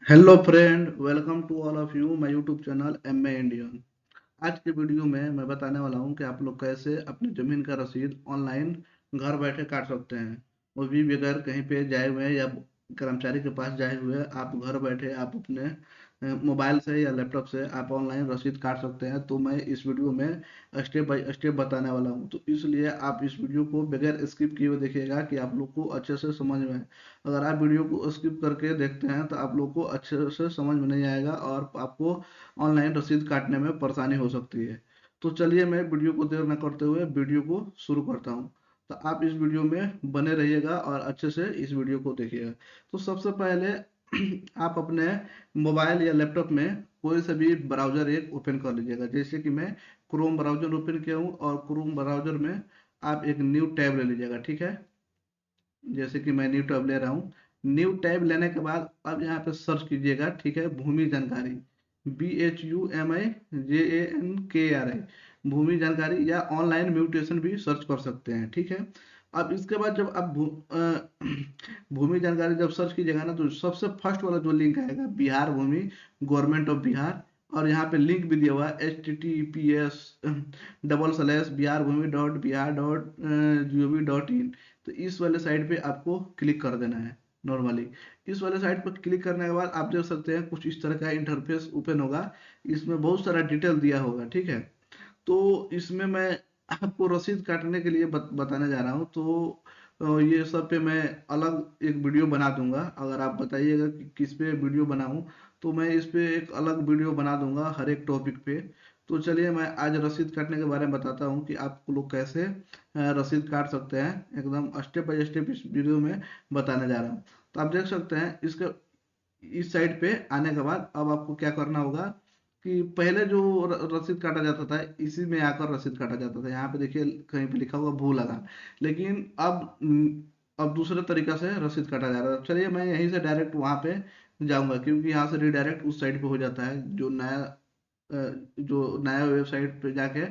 Hello friend, welcome to all of you my YouTube channel M A Indian. आज के video में मैं बताने वाला हूं कि आप लोग कैसे अपनी ज़मीन का रसीद ऑनलाइन घर बैठे काट सकते हैं। वो भी बगैर कहीं पे जाए हुए या कर्मचारी के पास जाए हुए। आप घर बैठे आप अपने मोबाइल से या लैपटॉप से आप ऑनलाइन रसीद काट सकते हैं। तो मैं इस वीडियो में स्टेप बाय स्टेप बताने वाला हूं, तो इसलिए आप इस वीडियो को बगैर स्किप किए हुए देखिएगा कि आप लोग को अच्छे से समझ में आए। अगर आप वीडियो को स्किप करके देखते हैं तो आप लोग को अच्छे से समझ में नहीं आएगा और आपको ऑनलाइन रसीद काटने में परेशानी हो सकती है। तो चलिए मैं वीडियो को देर न करते हुए वीडियो को शुरू करता हूँ। तो आप इस वीडियो में बने रहिएगा और अच्छे से इस वीडियो को देखिएगा। तो सबसे पहले आप अपने मोबाइल या लैपटॉप में कोई सा भी ब्राउज़र एक ओपन कर लीजिएगा। जैसे कि मैं क्रोम ब्राउज़र ओपन किया हूँ और क्रोम ब्राउज़र में आप एक न्यू टैब ले लीजिएगा, ठीक है। जैसे कि मैं न्यू टैब ले रहा हूँ। न्यू टैब लेने के बाद अब यहाँ पे सर्च कीजिएगा, ठीक है, भूमि जानकारी। BHUMIJANKRI, भूमि जानकारी, या ऑनलाइन म्यूटेशन भी सर्च कर सकते हैं, ठीक है। अब इसके बाद जब आप भूमि जानकारी जब सर्च कीजिएगा ना, तो सबसे फर्स्ट वाला जो लिंक आएगा बिहार भूमि, गवर्नमेंट ऑफ बिहार। और यहाँ पे लिंक भी दिया हुआ है https://biharbhumi.bihar.gov.in। तो इस वाले साइट पे आपको क्लिक कर देना है नॉर्मली। इस वाले साइट पर क्लिक करने के बाद आप देख सकते हैं कुछ इस तरह का इंटरफेस ओपन होगा। इसमें बहुत सारा डिटेल दिया होगा, ठीक है। तो इसमें मैं आपको रसीद काटने के लिए बताने जा रहा हूँ। तो ये सब पे मैं अलग एक वीडियो बना दूंगा। अगर आप बताइएगा कि किस पे वीडियो बनाऊं, तो मैं इस पे एक अलग वीडियो बना दूंगा हर एक टॉपिक पे। तो चलिए मैं आज रसीद काटने के बारे में बताता हूँ कि आप लोग कैसे रसीद काट सकते हैं। एकदम स्टेप बाय स्टेप इस वीडियो में बताने जा रहा हूँ। तो आप देख सकते हैं इसके इस साइड पे आने के बाद अब आपको क्या करना होगा कि पहले जो रसीद काटा जाता था, इसी में आकर रसीद काटा जाता था। यहाँ पे देखिए कहीं पे लिखा हुआ भू लगा। लेकिन अब दूसरे तरीका से रसीद काटा जा रहा है। चलिए मैं यहीं से डायरेक्ट वहाँ पे जाऊंगा, क्योंकि यहाँ से रिडायरेक्ट उस साइड पे हो जाता है। जो नया वेबसाइट पे जाके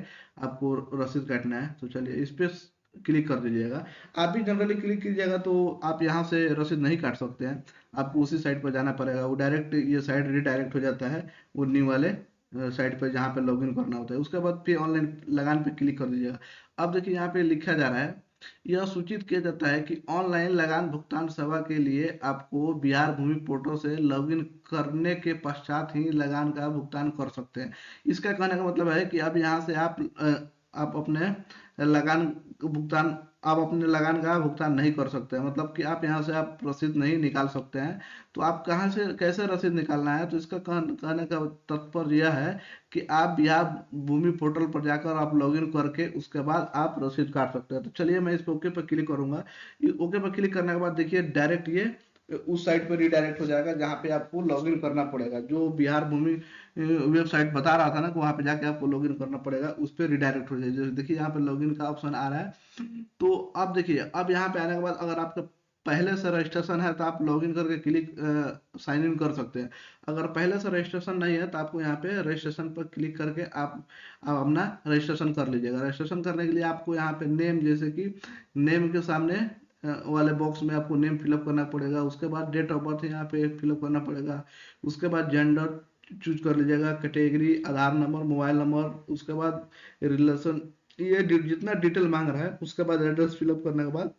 आपको रसीद काटना है। तो चलिए इस पे क्लिक कर दीजिएगा। आप भी जनरली क्लिक कीजिएगा तो आप यहाँ से रसीद नहीं काट सकते हैं। आपको उसी साइट पर जाना पड़ेगा। वो डायरेक्ट ये साइट रिडायरेक्ट हो जाता है वो न्यू वाले साइट पर, जहाँ पे लॉगिन करना होता है। उसके बाद फिर ऑनलाइन लगान पे क्लिक कर दीजिएगा। अब देखिए यहाँ पे लिखा जा रहा है, यह सूचित किया जाता है कि ऑनलाइन लगान भुगतान सेवा के लिए आपको बिहार भूमि पोर्टल से लॉगिन करने के पश्चात ही लगान का भुगतान कर सकते हैं। इसका कहने का मतलब है कि अब यहाँ से आप अपने लगान भुगतान आप अपने लगान का भुगतान नहीं कर सकते हैं। मतलब कि आप यहाँ से आप रसीद नहीं निकाल सकते हैं। तो आप कहाँ से कैसे रसीद निकालना है, तो इसका कहने का तात्पर्य यह है कि आप बिहार भूमि पोर्टल पर जाकर आप लॉगिन करके उसके बाद आप रसीद काट सकते हैं। तो चलिए मैं इस पे ओके पर क्लिक करूंगा। ओके पर क्लिक करने के बाद देखिए डायरेक्ट ये उस साइट पर रिडायरेक्ट हो जाएगा, जहाँ पे आपको लॉगिन करना पड़ेगा। जो बिहार भूमि वेबसाइट बता रहा था ना कि वहाँ पे जाके आपको लॉगिन करना पड़ेगा, उस पर रिडायरेक्ट हो जाएगा। जैसे देखिए यहाँ पे लॉगिन का ऑप्शन आ रहा है। तो अब देखिए अब यहाँ पे आने के बाद अगर आपका पहले से रजिस्ट्रेशन है तो आप लॉगिन करके क्लिक साइन इन कर सकते हैं। अगर पहले से रजिस्ट्रेशन नहीं है तो आपको यहाँ पे रजिस्ट्रेशन पर क्लिक करके आप अपना रजिस्ट्रेशन कर लीजिएगा। रजिस्ट्रेशन करने के लिए आपको यहाँ पे नेम, जैसे कि नेम के सामने वाले बॉक्स में आपको नेम फिलअप करना पड़ेगा। उसके बाद डेट ऑफ बर्थ यहाँ पे फिलअप करना पड़ेगा। उसके बाद जेंडर चूज कर लीजिएगा, कैटेगरी, आधार नंबर, मोबाइल नंबर। उसके बाद रिलेशन, ये जितना डिटेल मांग रहा है। उसके बाद एड्रेस फिलअप करने के बाद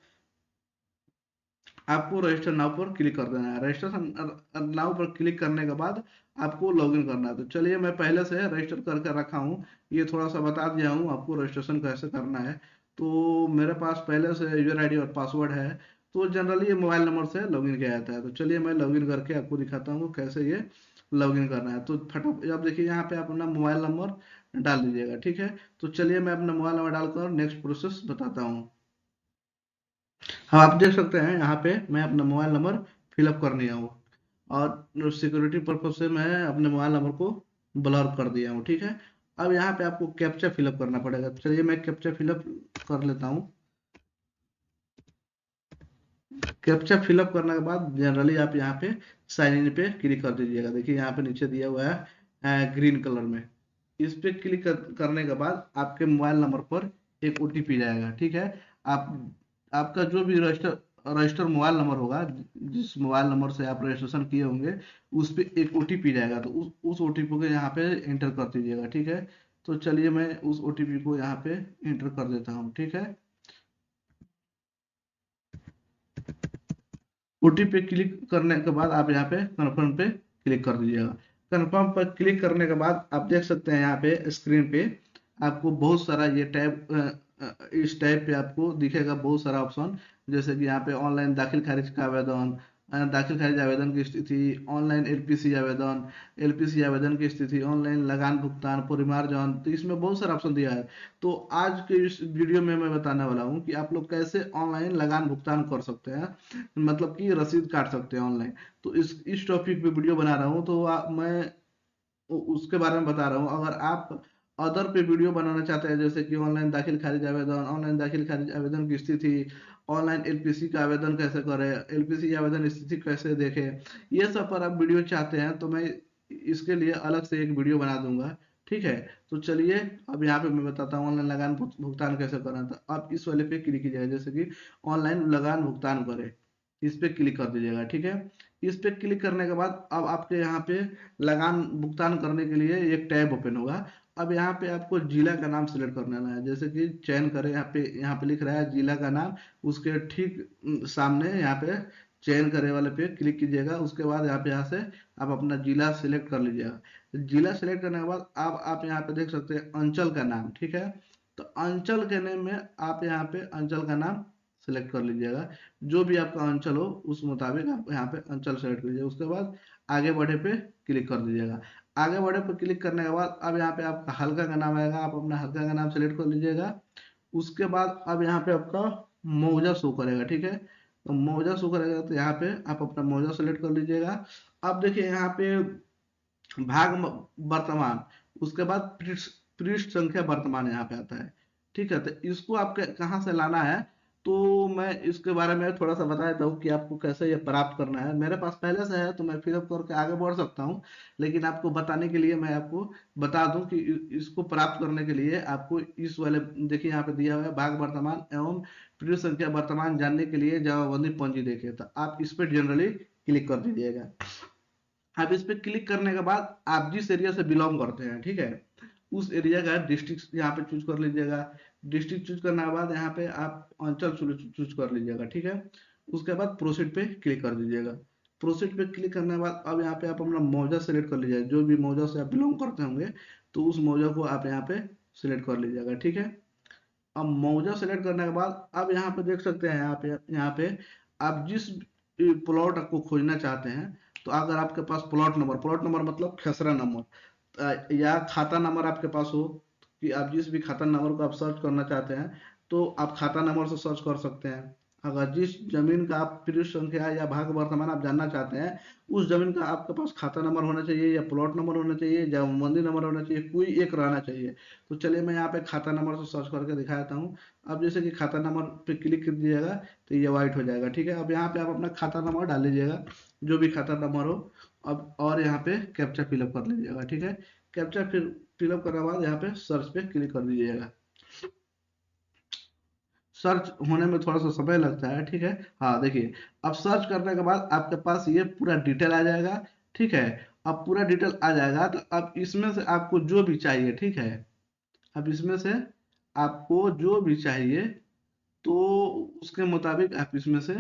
आपको रजिस्टर नाउ पर क्लिक कर देना है। रजिस्ट्रेशन नाउ पर क्लिक करने के बाद आपको लॉगिन करना है। तो चलिए मैं पहले से रजिस्टर करके रखा हूँ, ये थोड़ा सा बता दिया हूँ आपको रजिस्ट्रेशन कैसे करना है। तो मेरे पास पहले से यूजर आईडी और पासवर्ड है। तो जनरली ये मोबाइल नंबर से लॉगिन किया जाता है। तो चलिए मैं लॉगिन करके आपको दिखाता हूँ कैसे ये लॉगिन करना है। तो फटाफट अब देखिए यहाँ पे आप अपना मोबाइल नंबर डाल दीजिएगा, ठीक है। तो चलिए मैं अपना मोबाइल नंबर डालकर नेक्स्ट प्रोसेस बताता हूँ। हाँ, आप देख सकते हैं यहाँ पे मैं अपना मोबाइल नंबर फिलअप कर लिया हूँ। और सिक्योरिटी पर्पज से मैं अपने मोबाइल नंबर को ब्लर कर दिया हूँ, ठीक है। अब यहाँ पे आपको कैप्चा फिलअप करना पड़ेगा। चलिए मैं कैप्चा फिलअप कर लेता हूँ। कैप्चा फिलअप करने के बाद जनरली आप यहाँ पे साइन इन पे क्लिक कर दीजिएगा। देखिए यहाँ पे नीचे दिया हुआ है ग्रीन कलर में। इस पे क्लिक करने के बाद आपके मोबाइल नंबर पर एक ओटीपी जाएगा, ठीक है। आप आपका जो भी रजिस्टर रजिस्टर मोबाइल नंबर होगा, जिस मोबाइल नंबर से आप रजिस्ट्रेशन किए होंगे, उस पे एक ओटीपी जाएगा, तो उस ओटीपी को यहाँ पे एंटर कर दीजिएगा। ठीक है, तो चलिए मैं उस ओटीपी को यहाँ पे एंटर कर देता हूँ। ठीक है, ओटीपी पे क्लिक करने के बाद आप यहाँ पे कन्फर्म पे क्लिक कर दीजिएगा। कन्फर्म पर क्लिक करने के बाद आप देख सकते हैं यहाँ पे स्क्रीन पे आपको बहुत सारा ये टैब, इस टैब पे आपको दिखेगा बहुत सारा ऑप्शन, जैसे कि यहाँ पे ऑनलाइन दाखिल खारिज का आवेदन, दाखिल खारिज आवेदन की स्थिति, ऑनलाइन एलपीसी आवेदन, एलपीसी आवेदन की स्थिति, ऑनलाइन लगान भुगतान, परिमार्जन, तो इसमें बहुत सारा ऑप्शन दिया है। तो आज के इस वीडियो में मैं बताने वाला हूँ कि आप लोग कैसे ऑनलाइन लगान भुगतान कर सकते हैं, मतलब कि रसीद काट सकते हैं ऑनलाइन। तो इस टॉपिक पे वीडियो बना रहा हूँ, तो मैं उसके बारे में बता रहा हूँ। अगर आप अदर पे वीडियो बनाना चाहते हैं, जैसे कि ऑनलाइन दाखिल खारिज आवेदन, ऑनलाइन दाखिल खारिज आवेदन की स्थिति, ऑनलाइन एलपीसी का आवेदन कैसे करें, एलपीसी आवेदन स्थिति कैसे देखें, ये सब पर आप वीडियो चाहते हैं तो मैं इसके लिए अलग से एक वीडियो बना दूंगा। ठीक है, तो चलिए अब यहाँ पे मैं बताता हूँ ऑनलाइन लगान भुगतान कैसे करना था। आप इस वाले पे क्लिक कीजिएगा, जैसे कि ऑनलाइन लगान भुगतान करें, इस पे क्लिक कर दीजिएगा। ठीक है, इस पे क्लिक करने के बाद अब आपके यहाँ पे लगान भुगतान करने के लिए एक टैब ओपन होगा। अब यहाँ पे आपको जिला का नाम सिलेक्ट करना है, जैसे कि चयन करें, यहाँ पे लिख रहा है जिला का नाम, उसके ठीक सामने यहाँ पे चयन करे वाले पे क्लिक कीजिएगा। उसके बाद यहाँ से आप अपना जिला सिलेक्ट कर लीजिएगा। जिला सिलेक्ट करने के बाद आप यहाँ पे देख सकते हैं अंचल का नाम। ठीक है, तो अंचल के नेम में आप यहाँ पे अंचल का नाम सिलेक्ट कर लीजिएगा, जो भी आपका अंचल हो उस मुताबिक आप यहाँ पे अंचल सेलेक्ट कीजिए। उसके बाद आगे बढ़े पे क्लिक कर दीजिएगा। आगे बढ़े पे क्लिक करने के बाद अब यहाँ पे आपका हल्का का नाम आएगा, आप अपना हल्का का नाम सेलेक्ट कर लीजिएगा। उसके बाद अब यहाँ पे आपका मौजा शो करेगा। ठीक है, तो मौजा शो करेगा, तो यहाँ पे आप अपना मौजा सेलेक्ट कर लीजिएगा। अब देखिए यहाँ पे भाग वर्तमान, उसके बाद पृष्ठ पृष्ठ संख्या वर्तमान यहाँ पे आता है। ठीक है, तो इसको आप कहाँ से लाना है, तो मैं इसके बारे में थोड़ा सा बता देता हूँ कि आपको कैसे ये प्राप्त करना है। मेरे पास पहले से है तो मैं फिलअप करके आगे बढ़ सकता हूँ, लेकिन आपको बताने के लिए मैं आपको बता दूं कि इसको प्राप्त करने के लिए आपको इस वाले, देखिए यहाँ पे दिया हुआ है भाग वर्तमान एवं पृष्ठ संख्या वर्तमान जानने के लिए जमाबंदी पंजी देखिए, तो आप इस पर जनरली क्लिक कर दीजिएगा। आप इस पे क्लिक करने के बाद आप जिस एरिया से बिलोंग करते हैं, ठीक है, उस एरिया का डिस्ट्रिक्ट यहाँ पे चूज कर लीजिएगा। डिस्ट्रिक्ट चूज करने के बाद यहाँ पे आप अंचल चूज कर लीजिएगा। ठीक है, उसके बाद प्रोसीड पे क्लिक कर दीजिएगा। प्रोसीड पे क्लिक करने के बाद अब यहाँ पे आप अपना मौजा सेलेक्ट कर लीजिएगा, जो भी मौजा से आप बिलोंग करते होंगे, तो उस मौजा को आप यहाँ पे सिलेक्ट कर लीजिएगा। ठीक है, अब मौजा सेलेक्ट करने के बाद अब यहाँ पे देख सकते हैं, यहाँ पे आप जिस प्लॉट आपको खोजना चाहते हैं, तो अगर आपके पास प्लॉट नंबर मतलब खसरा नंबर, या खाता नंबर आपके पास हो, कि आप जिस भी खाता नंबर को आप सर्च करना चाहते हैं, तो आप खाता नंबर से सर्च कर सकते हैं। अगर जिस जमीन का आप पृष्ठ संख्या या भाग वर्तमान आप जानना चाहते हैं, उस जमीन का आपके पास खाता नंबर होना चाहिए, या प्लॉट नंबर होना चाहिए, या मंदी नंबर होना चाहिए, कोई एक रहना चाहिए। तो चलिए मैं यहाँ पे खाता नंबर से सर्च करके दिखा देता हूँ। अब जैसे कि खाता नंबर पे क्लिक कर दीजिएगा, तो ये वाइट हो जाएगा। ठीक है, अब यहाँ पे आप अपना खाता नंबर डाल लीजिएगा, जो भी खाता नंबर हो। अब और यहाँ पे कैप्चा फिलअप कर लीजिएगा। ठीक है, कैप्चा फिर फिलअप करने के बाद यहाँ पे सर्च पे क्लिक कर दीजिएगा। सर्च होने में थोड़ा सा समय लगता है। ठीक है, हाँ देखिए, अब सर्च करने के बाद आपके पास ये पूरा डिटेल आ जाएगा। ठीक है, अब पूरा डिटेल आ जाएगा, तो अब इसमें से आपको जो भी चाहिए, ठीक है, अब इसमें से आपको जो भी चाहिए, तो उसके मुताबिक आप इसमें से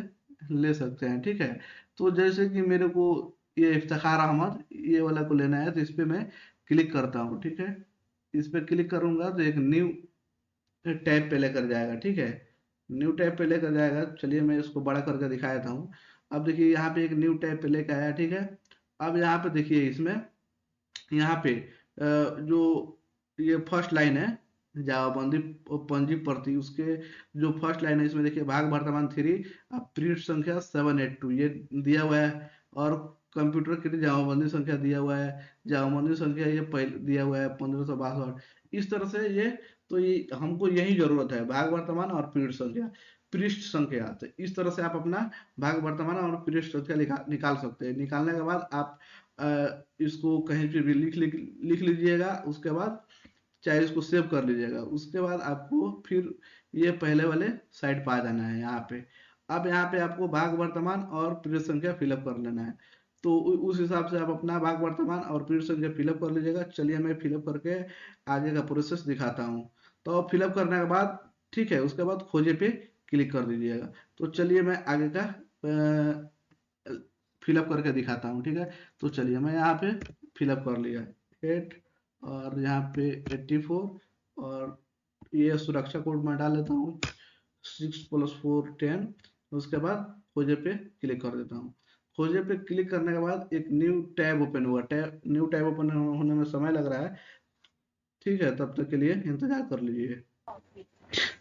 ले सकते हैं। ठीक है, तो जैसे कि मेरे को ये इफ्तिखार अहमद ये वाला को लेना है, तो इस पे मैं क्लिक करता हूँ। ठीक है, इस पे क्लिक करूंगा तो एक न्यू टैब पे लेकर जाएगा। ठीक है, न्यू टैब पे लेकर जाएगा। चलिए मैं इसको बड़ा करके दिखा देता हूँ। अब देखिए यहाँ पे एक न्यू टैब पे लेकर आया। ठीक है, अब यहाँ पे देखिए इसमें, यहाँ पे जो ये फर्स्ट लाइन है, जमाबंदी पंजी प्रति, उसके जो फर्स्ट लाइन है, इसमें देखिए भाग वर्तमान 3, पृष्ठ संख्या 782 ये दिया हुआ है, और कंप्यूटर की जमाबंदी संख्या दिया हुआ है, जमाबंदी संख्या ये पहले दिया हुआ है 1562। इस तरह से ये, तो ये हमको यही जरूरत है, भाग वर्तमान और पृष्ठ संख्या। तो इस तरह से आप अपना भाग वर्तमान और पृष्ठ संख्या निकाल सकते हैं। निकालने के बाद आप इसको कहीं पे भी लिख लीजिएगा। उसके बाद चाहे इसको सेव कर लीजिएगा। उसके बाद आपको फिर ये पहले वाले साइड पे आ जाना है यहाँ पे। अब यहाँ पे आपको भाग वर्तमान और पीरियड संख्या फिलअप कर लेना है। तो उस हिसाब से आप अपना भाग वर्तमान और पीरियड संख्या फिलअप कर लीजिएगा। चलिए मैं फिलअप करके आगे का प्रोसेस दिखाता हूँ। तो फिलअप करने के बाद ठीक है, उसके बाद खोजे पे क्लिक कर दीजिएगा। तो चलिए मैं आगे का फिलअप करके दिखाता हूँ, ठीक है। तो चलिए मैं यहाँ पे फिलअप कर लिया 8 और यहाँ पे 84 और ये सुरक्षा कोड मैं डाल देता हूँ 6 + 4 10। उसके बाद खोजे पे क्लिक कर देता हूँ। खोजे पे क्लिक करने के बाद एक न्यू टैब ओपन हुआ। न्यू टैब ओपन होने में समय लग रहा है, ठीक है, तब तक के लिए इंतजार कर लीजिए।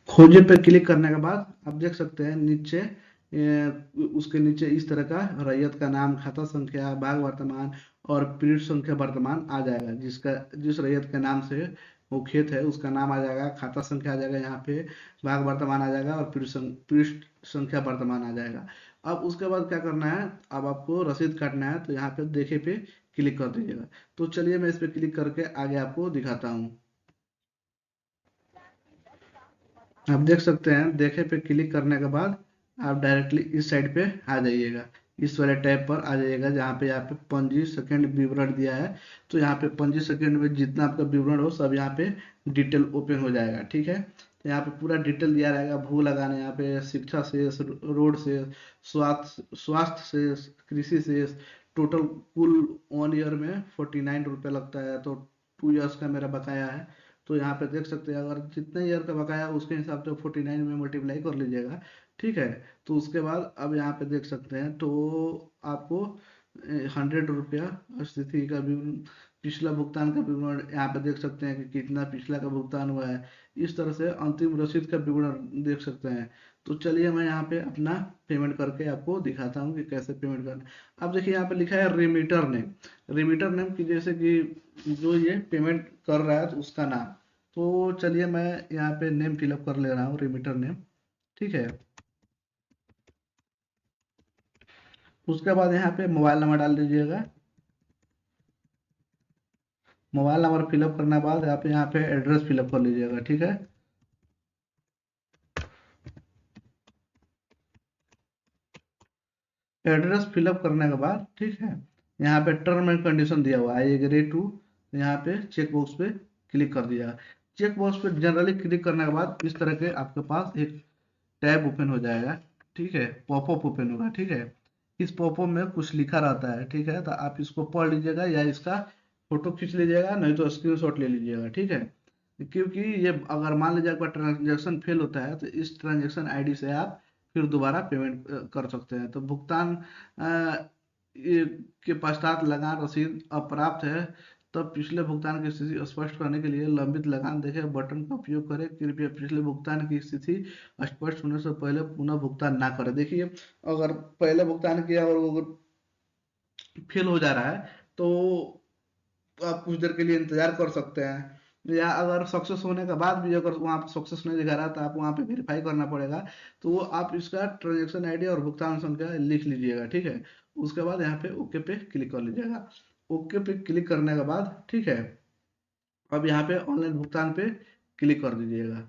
खोजे पे क्लिक करने के बाद आप देख सकते हैं नीचे उसके नीचे इस तरह का रैयत का नाम, खाता संख्या, भाग वर्तमान और पीरियड संख्या वर्तमान आ जाएगा। जिस रैयत के नाम से वो खेत है उसका नाम आ जाएगा, खाता संख्या आ जाएगा, यहाँ पे भाग वर्तमान आ जाएगा और पीरियड संख्या वर्तमान आ जाएगा। अब उसके बाद क्या करना है, अब आपको रसीद काटना है। तो यहाँ पे देखे पे क्लिक कर दीजिएगा। तो चलिए मैं इस पे क्लिक करके आगे आपको दिखाता हूँ। आप देख सकते हैं देखे पे क्लिक करने के बाद आप डायरेक्टली इस साइड पे आ जाइएगा, इस वाले टैब पर आ जाइएगा जहाँ पे यहाँ पे पंजी सेकंड विवरण दिया है। तो यहाँ पे पंजी सेकंड में जितना आपका विवरण हो सब यहाँ पे डिटेल ओपन हो जाएगा, ठीक है। तो यहाँ पे पूरा डिटेल दिया रहेगा, भू लगाने, यहाँ पे शिक्षा शेष, रोड शेष, स्वास्थ्य शेष, कृषि शेष। टोटल कुल 1 ईयर में 49 रुपये लगता है। तो 2 ईयर्स का मेरा बकाया है। तो यहाँ पे देख सकते हैं अगर जितने ईयर का बकाया है उसके हिसाब से 49 में मल्टीप्लाई कर लीजिएगा, ठीक है। तो उसके बाद अब यहाँ पे देख सकते हैं तो आपको 100 रुपया स्थिति का विवरण, पिछला भुगतान का विवरण यहाँ पे देख सकते हैं कि कितना पिछला का भुगतान हुआ है। इस तरह से अंतिम रसीद का विवरण देख सकते हैं। तो चलिए मैं यहाँ पे अपना पेमेंट करके आपको दिखाता हूँ कि कैसे पेमेंट करना है। अब देखिए यहाँ पे लिखा है रिमीटर नेम। रिमीटर नेम की जैसे कि जो ये पेमेंट कर रहा है तो उसका नाम। तो चलिए मैं यहाँ पे नेम फिलअप कर ले रहा हूँ, रिमीटर नेम, ठीक है। उसके बाद यहाँ पे मोबाइल नंबर डाल दीजिएगा। मोबाइल नंबर फिलअप करने के बाद यहाँ पे एड्रेस फिलअप कर लीजिएगा, ठीक है। एड्रेस फिलअप करने के बाद ठीक है, यहाँ पे टर्म एंड कंडीशन दिया हुआ है, आई एग्री टू। यहाँ पे चेक बॉक्स पे क्लिक कर दिया। चेक बॉक्स पे जनरली क्लिक करने के बाद इस तरह के आपके पास एक टैब ओपन हो जाएगा, ठीक है, पॉपअप ओपन होगा, ठीक है। इस पॉपअप में कुछ लिखा रहता है, ठीक है। तो आप इसको पढ़ लीजिएगा या इसका फोटो खींच लीजिएगा, नहीं तो स्क्रीनशॉट ले लीजिएगा, ठीक है। क्योंकि ये अगर मान लीजिए आपका ट्रांजेक्शन फेल होता है तो इस ट्रांजेक्शन आईडी से आप फिर दोबारा पेमेंट कर सकते हैं। तो भुगतान ये के पश्चात लगान रसीद अप्राप्त है, तब पिछले भुगतान की स्थिति स्पष्ट करने के लिए लंबित लगान देखे बटन का उपयोग करें। कृपया पिछले भुगतान की स्थिति स्पष्ट होने से पहले पुनः भुगतान ना करें। देखिए अगर पहले भुगतान किया और वो फेल हो जा रहा है तो आप कुछ देर के लिए इंतजार कर सकते हैं, या अगर सक्सेस होने के बाद भी अगर वहाँ पे सक्सेस नहीं दिखा रहा तो आप वहाँ पे वेरीफाई करना पड़ेगा। तो वो आप इसका ट्रांजेक्शन आईडी और भुगतान संख्या लिख लीजिएगा, ठीक है। उसके बाद यहाँ पे ओके पे क्लिक कर लीजिएगा। ओके पे क्लिक करने के बाद ठीक है, अब यहाँ पे ऑनलाइन भुगतान पे क्लिक कर दीजिएगा,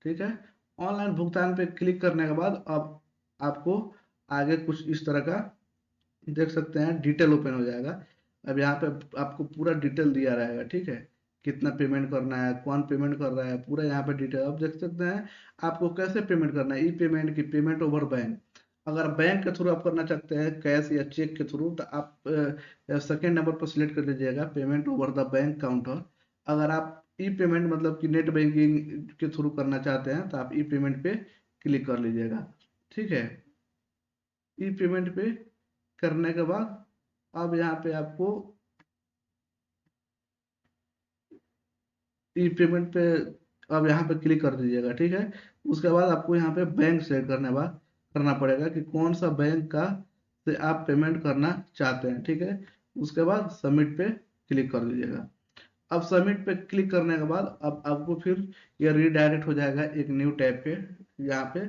ठीक है। ऑनलाइन भुगतान पे क्लिक करने के बाद अब आपको आगे कुछ इस तरह का देख सकते हैं डिटेल ओपन हो जाएगा। अब यहाँ पे आपको पूरा डिटेल दिया रहेगा, ठीक है। कितना पेमेंट करना है, कौन पेमेंट कर रहा है, पूरा यहाँ पे डिटेल आप देख सकते हैं। आपको कैसे पेमेंट करना है, ई पेमेंट की पेमेंट ओवर बैंक। अगर बैंक के थ्रू आप करना चाहते हैं कैश या चेक के थ्रू तो आप सेकेंड नंबर पर सिलेक्ट कर लीजिएगा payment over the bank counter. अगर आप ई पेमेंट मतलब कि नेट बैंकिंग के थ्रू करना चाहते हैं तो आप ई पेमेंट पे क्लिक कर लीजिएगा, ठीक है। ई पेमेंट पे करने के बाद अब यहाँ पे आपको ई पेमेंट पे अब यहाँ पे क्लिक कर दीजिएगा, ठीक है। उसके बाद आपको यहाँ पे बैंक सेलेक्ट करना पड़ेगा कि कौन सा बैंक का से आप पेमेंट करना चाहते हैं, ठीक है। उसके बाद सबमिट पे क्लिक कर दीजिएगा। अब सबमिट पे क्लिक करने के बाद अब आपको फिर ये रीडायरेक्ट हो जाएगा एक न्यू टैब पे। यहाँ पे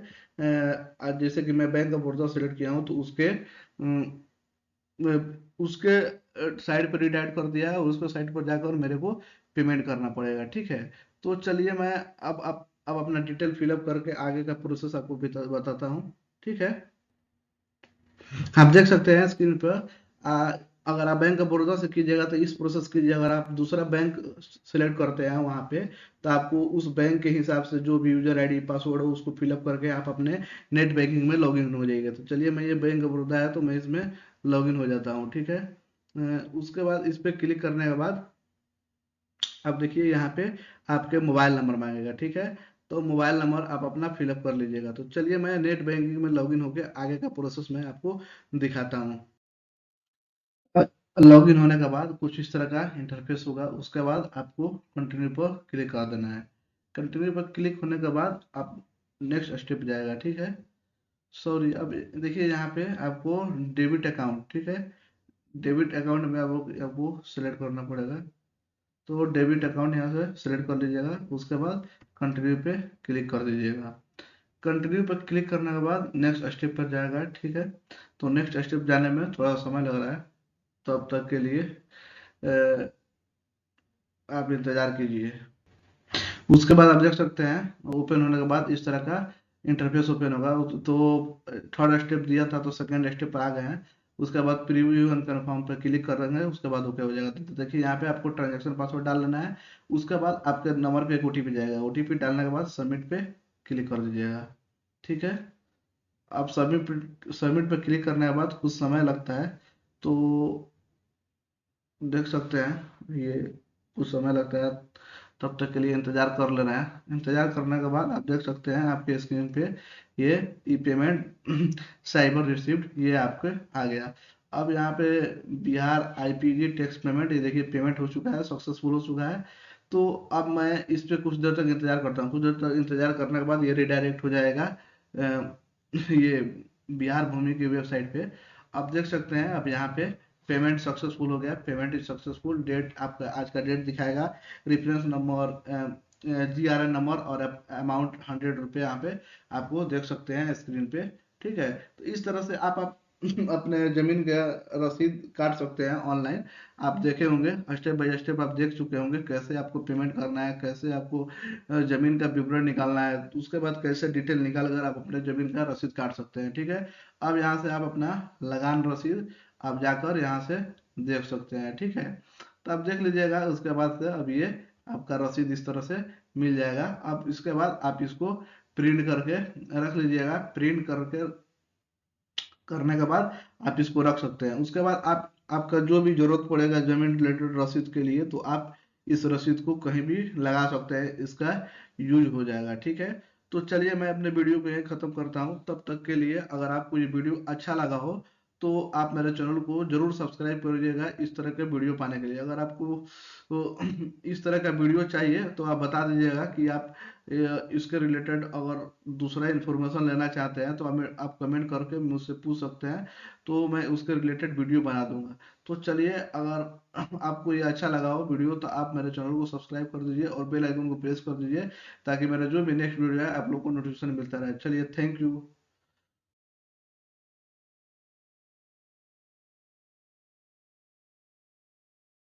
आज जैसे कि मैं बैंक ऑफ बड़ौदा सेलेक्ट किया हूँ तो उसके साइड पर रिडायरेक्ट कर दिया है और उसके साइड पर जाकर मेरे को पेमेंट करना पड़ेगा, ठीक है। तो चलिए मैं अब अपना डिटेल फिलअप करके आगे का प्रोसेस आपको बताता हूँ। ठीक है, आप देख सकते हैं स्क्रीन पर। अगर आप बैंक ऑफ बड़ौदा से कीजिएगा तो इस प्रोसेस कीजिए, अगर आप दूसरा बैंक सिलेक्ट करते हैं वहाँ पे, तो आपको उस बैंक के हिसाब से जो भी यूजर आईडी पासवर्ड है उसको फिलअप करके आप अपने नेट बैंकिंग में लॉगिन हो जाइएगा। तो चलिए, मैं ये बैंक ऑफ बड़ौदा है तो मैं इसमें लॉगिन हो जाता हूँ। ठीक है, उसके बाद इस पर क्लिक करने के बाद अब देखिए यहाँ पे आपके मोबाइल नंबर मांगेगा। ठीक है, तो मोबाइल नंबर आप अपना फिलअप कर लीजिएगा। तो चलिए, मैं नेट बैंकिंग में लॉगिन होकर आगे का प्रोसेस मैं आपको दिखाता हूँ। लॉगिन होने के बाद कुछ इस तरह का इंटरफेस होगा। उसके बाद आपको कंटिन्यू पर क्लिक कर देना है। कंटिन्यू पर क्लिक होने के बाद आप नेक्स्ट स्टेप जाएगा। ठीक है, सॉरी, अब देखिए यहाँ पे आपको डेबिट अकाउंट, ठीक है, डेबिट अकाउंट में आपको आपको सेलेक्ट करना पड़ेगा। तो डेबिट अकाउंट यहाँ से सेलेक्ट कर लीजिएगा। उसके बाद कंटिन्यू पे क्लिक कर दीजिएगा। कंटिन्यू पर क्लिक करने के बाद नेक्स्ट स्टेप पर जाएगा। ठीक है, तो नेक्स्ट स्टेप जाने में थोड़ा समय लग रहा है, तब तक के लिए आप इंतजार कीजिए। उसके बाद आप देख सकते हैं ओपन होने के बाद इस तरह का इंटरफेस ओपन होगा। तो थर्ड स्टेप दिया था तो सेकंड स्टेप पर आ गए हैं। उसके बाद प्रीव्यू एंड कंफर्म पर क्लिक कर देंगे। उसके बाद ओके हो जाएगा। तो देखिए यहाँ पे आपको ट्रांजेक्शन पासवर्ड डाल लेना है। उसके बाद आपके नंबर पे एक ओटीपी जाएगा। ओटीपी डालने के बाद सबमिट पे क्लिक कर दीजिएगा। ठीक है, आप सबमिट पे क्लिक करने के बाद कुछ समय लगता है, तो देख सकते हैं ये कुछ समय लगता है। तब तक के लिए इंतजार कर लेना है। इंतजार करने के बाद आप देख सकते हैं आपके स्क्रीन पे ये ई पेमेंट साइबर रिसिप्ट ये आपके आ गया। अब यहाँ पे बिहार आईपीजी टैक्स पेमेंट, ये देखिए पेमेंट हो चुका है, सक्सेसफुल हो चुका है। तो अब मैं इस पे कुछ देर तक इंतजार करता हूँ। कुछ देर तक इंतजार करने के बाद ये रिडायरेक्ट हो जाएगा ये बिहार भूमि की वेबसाइट पे। आप देख सकते हैं अब यहाँ पे पेमेंट सक्सेसफुल हो गया। पेमेंट इज सक्सेसफुल, डेट आपका आज का डेट दिखाएगा, रेफरेंस नंबर, जीआरएन नंबर और अमाउंट 100 रुपये यहाँ पे आपको देख सकते हैं स्क्रीन पे। ठीक है, तो इस तरह से आप अपने जमीन का रसीद काट सकते हैं ऑनलाइन। आप देखे होंगे, स्टेप बाय स्टेप आप देख चुके होंगे कैसे आपको पेमेंट करना है, कैसे आपको जमीन का विवरण निकालना है, तो उसके बाद कैसे डिटेल निकाल कर आप अपने जमीन का रसीद काट सकते हैं। ठीक है, अब यहाँ से आप अपना लगान रसीद आप जाकर यहाँ से देख सकते हैं। ठीक है, तो आप देख लीजिएगा। उसके बाद से अब ये आपका रसीद इस तरह से मिल जाएगा। अब इसके बाद आप इसको प्रिंट करके रख लीजिएगा। प्रिंट करके करने के बाद आप इसको रख सकते हैं। उसके बाद आप आपका जो भी जरूरत पड़ेगा जमीन रिलेटेड रसीद के लिए, तो आप इस रसीद को कहीं भी लगा सकते हैं, इसका यूज हो जाएगा। ठीक है, तो चलिए मैं अपने वीडियो को यहीं खत्म करता हूँ। तब तक के लिए अगर आपको ये वीडियो अच्छा लगा हो तो आप मेरे चैनल को जरूर सब्सक्राइब करिएगा इस तरह के वीडियो पाने के लिए। अगर आपको तो इस तरह का वीडियो चाहिए तो आप बता दीजिएगा कि आप इसके रिलेटेड अगर दूसरा इन्फॉर्मेशन लेना चाहते हैं तो हमें आप कमेंट करके मुझसे पूछ सकते हैं, तो मैं उसके रिलेटेड वीडियो बना दूंगा। तो चलिए, अगर आपको ये अच्छा लगा हो वीडियो तो आप मेरे चैनल को सब्सक्राइब कर दीजिए और बेल आइकन को प्रेस कर दीजिए, ताकि मेरा जो भी नेक्स्ट वीडियो है आप लोग को नोटिफिकेशन मिलता रहे। चलिए, थैंक यू।